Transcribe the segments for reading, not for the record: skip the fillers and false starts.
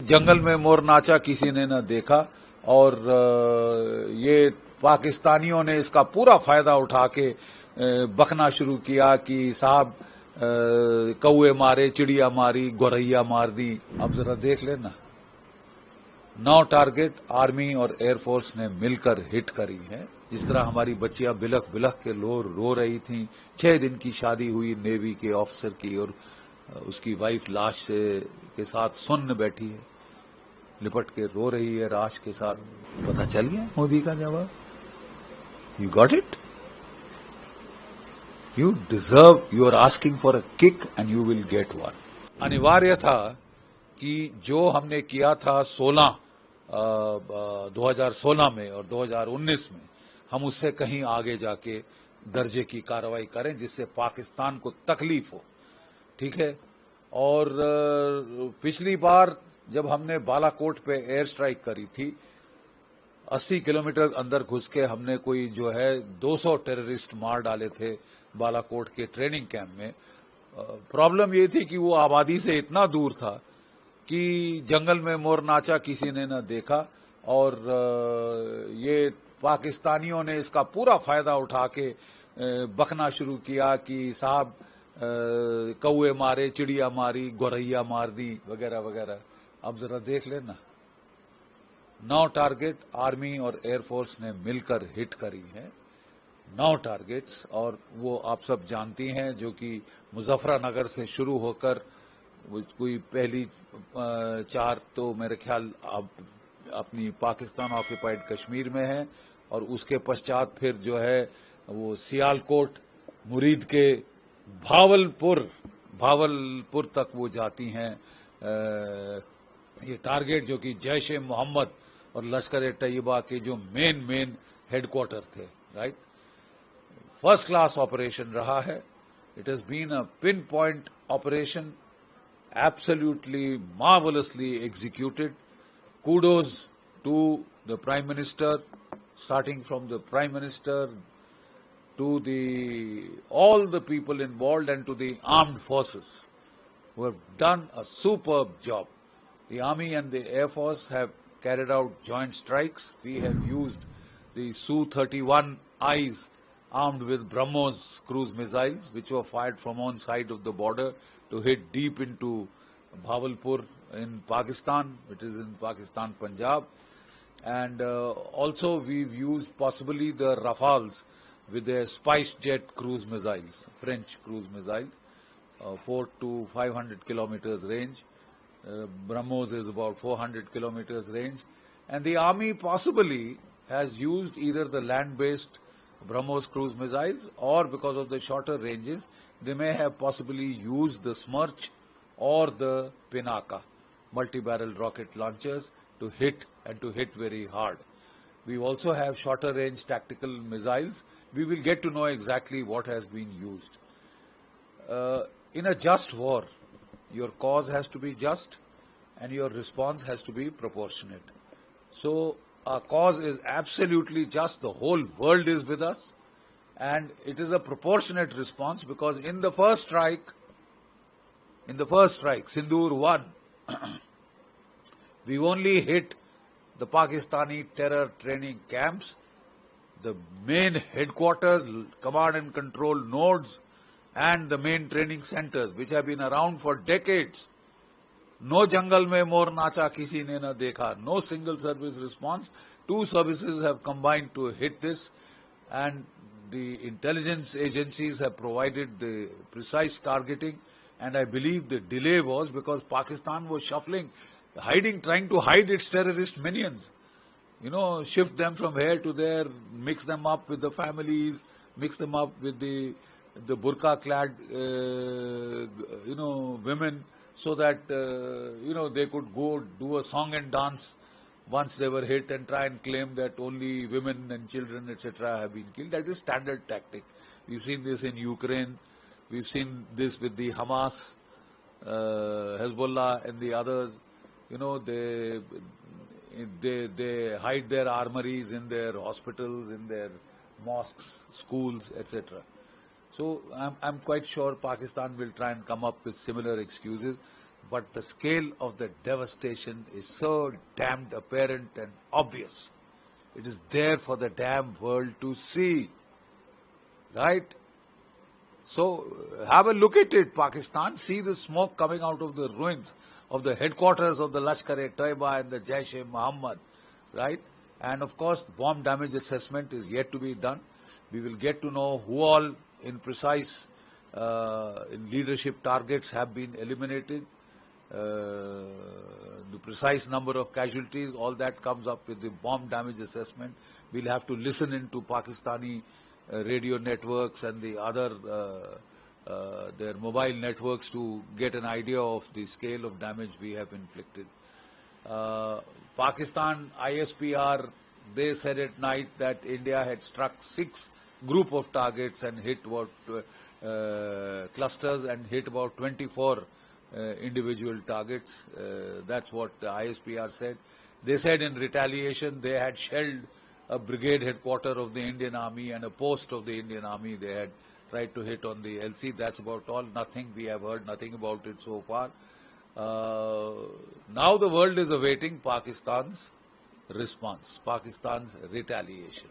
जंगल में मोर नाचा किसी ने न देखा और ये पाकिस्तानियों ने इसका पूरा फायदा उठा के बकना शुरू किया कि साहब कौए मारे, चिड़िया मारी, गौरैया मार दी। अब जरा देख लेना, 9 टारगेट आर्मी और एयरफोर्स ने मिलकर हिट करी है। जिस तरह हमारी बच्चियां बिलख बिलख के रो रही थीं। 6 दिन की शादी हुई नेवी के ऑफिसर की और उसकी वाइफ लाश के साथ सुन्न बैठी है, लिपट के रो रही है लाश के साथ। पता चल गया मोदी का जवाब। You got it? You deserve, you are asking for a kick and you will get one. अनिवार्य था कि जो हमने किया था 2016 में और 2019 में, हम उससे कहीं आगे जाके दर्जे की कार्रवाई करें जिससे पाकिस्तान को तकलीफ हो। ठीक है। और पिछली बार जब हमने बालाकोट पे एयर स्ट्राइक करी थी, 80 किलोमीटर अंदर घुस के हमने कोई जो है 200 टेररिस्ट मार डाले थे बालाकोट के ट्रेनिंग कैंप में। प्रॉब्लम ये थी कि वो आबादी से इतना दूर था कि जंगल में मोर नाचा किसी ने न देखा और ये पाकिस्तानियों ने इसका पूरा फायदा उठा के बकना शुरू किया कि साहब कौए मारे, चिड़िया मारी, गौरैया मार दी, वगैरह वगैरह। अब जरा देख लेना, 9 टारगेट आर्मी और एयरफोर्स ने मिलकर हिट करी है। 9 टारगेट्स, और वो आप सब जानती हैं, जो कि मुजफ्फरनगर से शुरू होकर कोई पहली 4 तो मेरे ख्याल अपनी पाकिस्तान ऑक्यूपाइड कश्मीर में है, और उसके पश्चात फिर जो है वो सियालकोट, मुरीद के भावलपुर तक वो जाती हैं। ये टारगेट जो कि जैश ए मोहम्मद और लश्कर ए तैयबा के जो मेन हेडक्वार्टर थे, राइट। फर्स्ट क्लास ऑपरेशन रहा है। It has been a pinpoint operation, absolutely marvelously executed. Kudos to the Prime Minister, starting from the Prime Minister to all the people involved and to the armed forces who have done a superb job. The Army and the Air Force have carried out joint strikes. We have used the Su-31Is armed with BrahMos cruise missiles, which were fired from one side of the border to hit deep into Bhavalpur in Pakistan, which is in Pakistan, Punjab. And also we've used possibly the Rafales with their Spice Jet cruise missiles, French cruise missiles, 400 to 500 kilometers range. BrahMos is about 400 kilometers range. And the Army possibly has used either the land-based BrahMos cruise missiles, or because of the shorter ranges, they may have possibly used the Smerch or the Pinaka multi-barrel rocket launchers to hit, and to hit very hard. We also have shorter range tactical missiles. We will get to know exactly what has been used. In a just war, your cause has to be just and your response has to be proportionate. So our cause is absolutely just. The whole world is with us. And it is a proportionate response, because in the first strike, Sindoor 1, we only hit the Pakistani terror training camps, the main headquarters, command and control nodes, and the main training centers, which have been around for decades. No jungle mein mor nacha kisi ne na dekha. No single service response. 2 services have combined to hit this, and the intelligence agencies have provided the precise targeting, and I believe the delay was because Pakistan was shuffling, trying to hide its terrorist minions. You know, shift them from here to there, mix them up with the families, mix them up with the burqa-clad, women, so that, they could go do a song and dance once they were hit and try and claim that only women and children, etc. have been killed. That is standard tactic. We've seen this in Ukraine. We've seen this with the Hamas, Hezbollah and the others. They hide their armories in their hospitals, in their mosques, schools, etc. So I'm quite sure Pakistan will try and come up with similar excuses. but the scale of the devastation is so damned apparent and obvious. It is there for the damn world to see, right? So have a look at it, Pakistan. See the smoke coming out of the ruins of the headquarters of the Lashkar-e-Taiba and the Jaish-e-Mohammed, right? And of course, bomb damage assessment is yet to be done. We will get to know who all in precise in leadership targets have been eliminated, the precise number of casualties, all that comes up with the bomb damage assessment. We'll have to listen into Pakistani radio networks and the other their mobile networks to get an idea of the scale of damage we have inflicted. Pakistan ISPR, they said at night that India had struck 6 group of targets and hit about clusters and hit about 24 individual targets. That's what the ISPR said. They said in retaliation they had shelled a brigade headquarter of the Indian Army and a post of the Indian Army. They had tried to hit on the LC. That's about all. Nothing, we have heard nothing about it so far. Now the world is awaiting Pakistan's response, Pakistan's retaliation.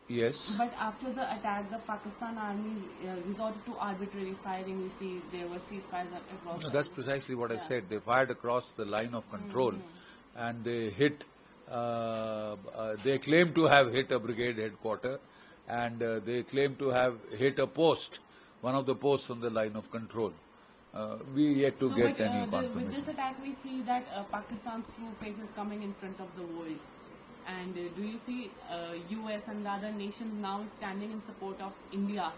Yes. But after the attack, the Pakistan army resorted to arbitrary firing. You see, there were ceasefires across. No, that's precisely what I said. They fired across the line of control, and they hit. They claim to have hit a brigade headquarter, and they claim to have hit a post, one of the posts on the line of control. We yet to get any confirmation. With this attack, we see that Pakistan's true face is coming in front of the world. And do you see US and the other nations now standing in support of India?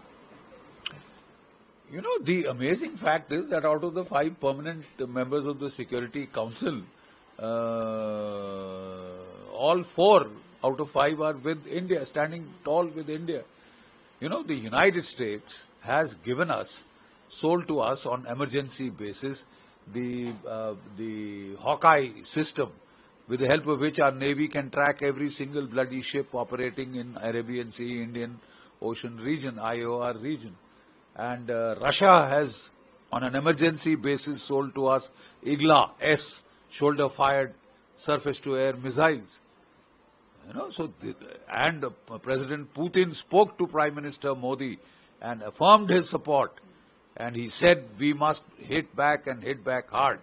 You know, the amazing fact is that out of the 5 permanent members of the Security Council, all 4 out of 5 are with India, standing tall with India. You know, the United States has given us, sold to us on emergency basis, the Hawkeye system, with the help of which our Navy can track every single bloody ship operating in Arabian Sea, Indian Ocean region, IOR region. And Russia has, on an emergency basis, sold to us Igla-S, shoulder-fired surface-to-air missiles. You know, so President Putin spoke to Prime Minister Modi and affirmed his support. And he said we must hit back and hit back hard,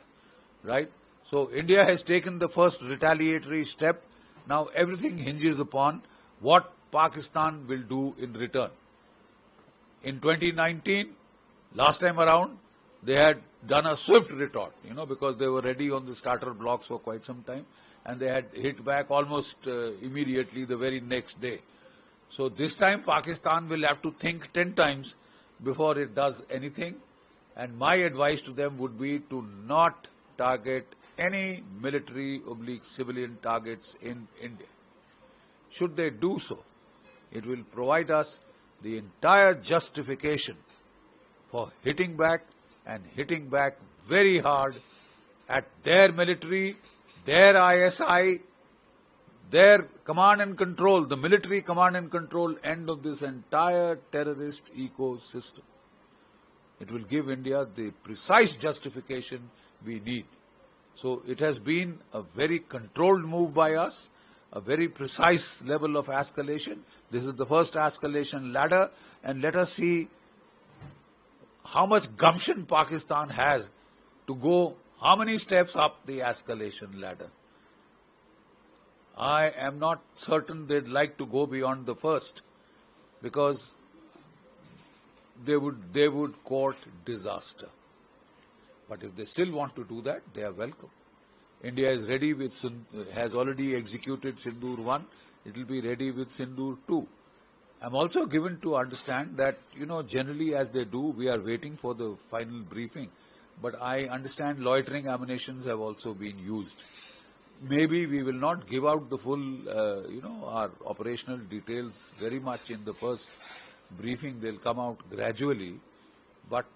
right? So India has taken the first retaliatory step. Now everything hinges upon what Pakistan will do in return. In 2019, last time around, they had done a swift retort, you know, because they were ready on the starter blocks for quite some time, and they had hit back almost immediately the very next day. So this time Pakistan will have to think 10 times before it does anything, and my advice to them would be to not target any military/civilian targets in India. Should they do so, it will provide us the entire justification for hitting back and hitting back very hard at their military, their ISI, their command and control, the military command and control end of this entire terrorist ecosystem. It will give India the precise justification we need. So it has been a very controlled move by us, a very precise level of escalation. This is the first escalation ladder, and let us see how much gumption Pakistan has to go how many steps up the escalation ladder. I am not certain they'd like to go beyond the first, because they would court disaster. But if they still want to do that, they are welcome. India is ready with, has already executed Sindoor 1. It will be ready with Sindoor 2. I'm also given to understand that, you know, generally as they do, we are waiting for the final briefing. But I understand loitering ammunitions have also been used. Maybe we will not give out the full, our operational details very much in the first briefing. They'll come out gradually. But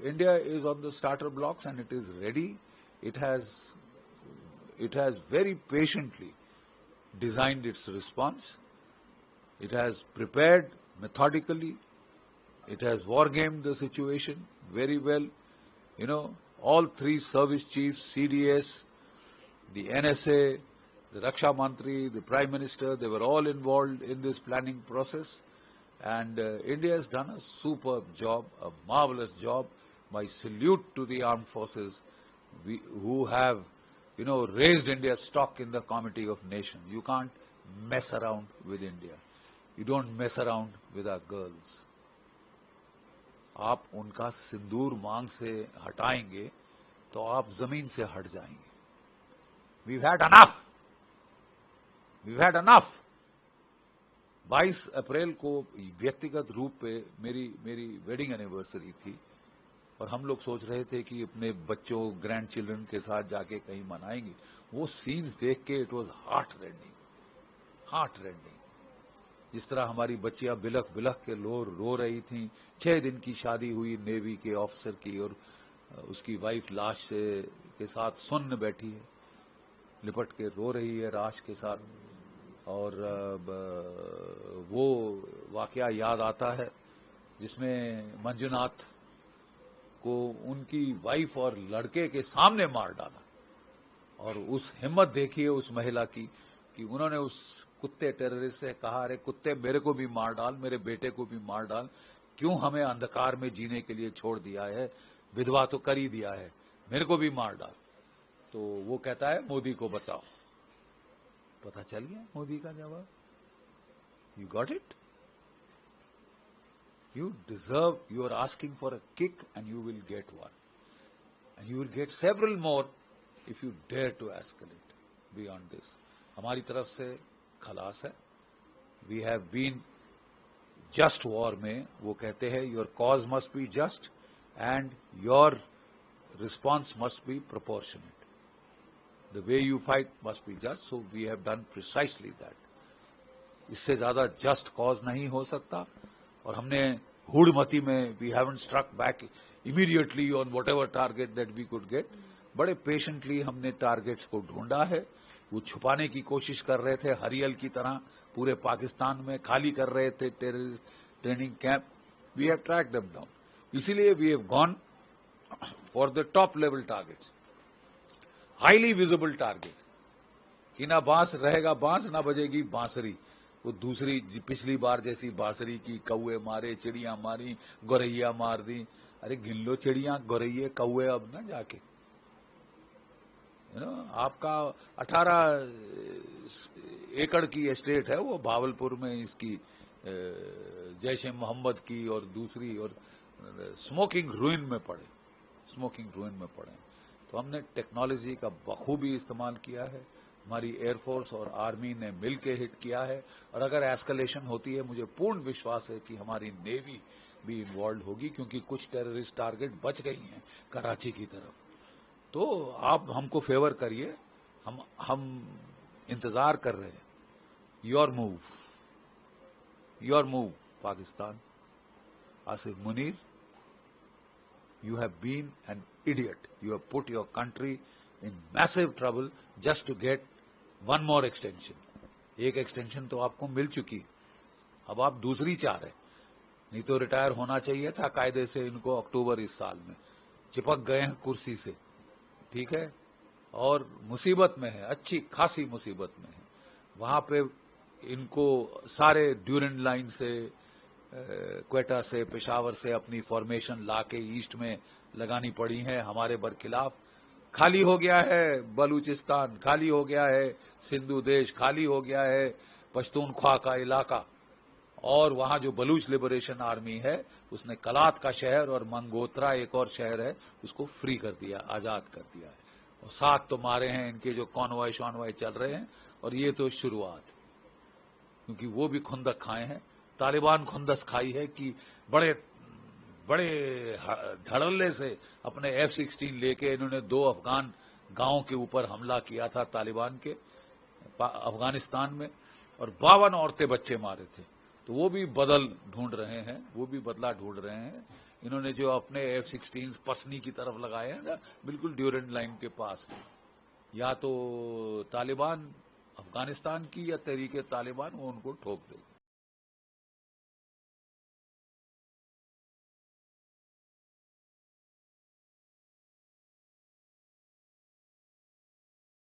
India is on the starter blocks and it is ready. It has very patiently designed its response. It has prepared methodically. It has war-gamed the situation very well. You know, all three service chiefs, CDS, the NSA, the Raksha Mantri, the Prime Minister, they were all involved in this planning process. And India has done a superb job, a marvelous job. My salute to the armed forces who have, raised India's stock in the Committee of Nations. You can't mess around with India. You don't mess around with our girls. आप उनका सिंदूर मांग से हटाएंगे तो आप जमीन से हट जाएंगे. We've had enough. We've had enough. 22 अप्रैल को व्यक्तिगत रूप पे मेरी वेडिंग एनिवर्सरी थी और हम लोग सोच रहे थे कि अपने बच्चों ग्रैंड चिल्ड्रन के साथ जाके कहीं मनाएंगे. वो सीन्स देख के इट वाज हार्ट रेंडिंग. जिस तरह हमारी बच्चियां बिलख के रो रही थीं. 6 दिन की शादी हुई नेवी के ऑफिसर की और उसकी वाइफ लाश के साथ सुन्न बैठी है, लिपट के रो रही है राश के साथ. और वो वाकया याद आता है जिसमें मंजुनाथ को उनकी वाइफ और लड़के के सामने मार डाला. और उस हिम्मत देखिए उस महिला की कि उन्होंने उस कुत्ते टेररिस्ट से कहा, अरे कुत्ते मेरे को भी मार डाल, मेरे बेटे को भी मार डाल, क्यों हमें अंधकार में जीने के लिए छोड़ दिया है, विधवा तो कर ही दिया है, मेरे को भी मार डाल. तो वो कहता है मोदी को बचाओ. पता चल गया मोदी का जवाब. You got it. You deserve, you are asking for a kick and you will get one. And you will get several more if you dare to escalate beyond this. हमारी तरफ से खलास है. We have been just war में वो कहते हैं your cause must be just and your response must be proportionate. The way you fight must be just. So we have done precisely that. इससे ज्यादा just cause नहीं हो सकता. और हमने हुड़मती में we haven't struck back immediately on whatever target that we could get. बड़े patiently हमने टारगेट्स को ढूंढा है. वो छुपाने की कोशिश कर रहे थे हरियल की तरह, पूरे पाकिस्तान में खाली कर रहे थे terrorist training camp. We have track them down. इसीलिए we have gone for the top level targets, highly visible target कि ना बांस रहेगा बांस, ना बजेगी बांसुरी. वो दूसरी पिछली बार जैसी बांसुरी की कौए मारे, चिड़िया मारी, गौरैया मार दी. अरे गिन लो चिड़िया, गौरैये, कौए अब ना जाके. आपका 18 एकड़ की एस्टेट है वो भावलपुर में, इसकी जैश ए मोहम्मद की और दूसरी, और स्मोकिंग रूइन में पड़े. तो हमने टेक्नोलॉजी का बखूबी इस्तेमाल किया है. हमारी एयरफोर्स और आर्मी ने मिल के हिट किया है. और अगर एस्केलेशन होती है, मुझे पूर्ण विश्वास है कि हमारी नेवी भी इन्वॉल्व होगी, क्योंकि कुछ टेररिस्ट टारगेट बच गई हैं कराची की तरफ. तो आप हमको फेवर करिए, हम इंतजार कर रहे हैं. Your move Pakistan. Asif Munir, you have been an idiot. You have put your country in massive trouble just to get one more extension. एक एक्सटेंशन तो आपको मिल चुकी, अब आप दूसरी चाह रहे. नहीं तो रिटायर होना चाहिए था कायदे से इनको अक्टूबर इस साल में. चिपक गए हैं कुर्सी से, ठीक है, और मुसीबत में है, अच्छी खासी मुसीबत में है. वहां पे इनको सारे ड्यूरेंट लाइन से, क्वेटा से, पेशावर से अपनी फॉर्मेशन लाके ईस्ट में लगानी पड़ी है हमारे बरखिलाफ. खाली हो गया है बलूचिस्तान, खाली हो गया है सिंधु देश, खाली हो गया है पश्तूनख्वा का इलाका. और वहां जो बलूच लिबरेशन आर्मी है उसने कलात का शहर और मंगोत्रा एक और शहर है उसको फ्री कर दिया, आजाद कर दिया है. और 7 तो मारे हैं इनके जो कॉन्वॉय शॉन्वॉय चल रहे हैं. और ये तो शुरुआत, क्योंकि वो भी खुंदक खाए हैं. तालिबान खुंदस खाई है कि बड़े धड़ल्ले से अपने F-16 लेके इन्होंने 2 अफगान गांवों के ऊपर हमला किया था तालिबान के अफगानिस्तान में, और 52 औरतें बच्चे मारे थे. तो वो भी बदला ढूंढ रहे हैं. इन्होंने जो अपने F-16 पसनी की तरफ लगाए हैं ना, बिल्कुल ड्यूरेंट लाइन के पास, या तो तालिबान अफगानिस्तान की या तहरीके तालिबान वो उनको ठोक देगी.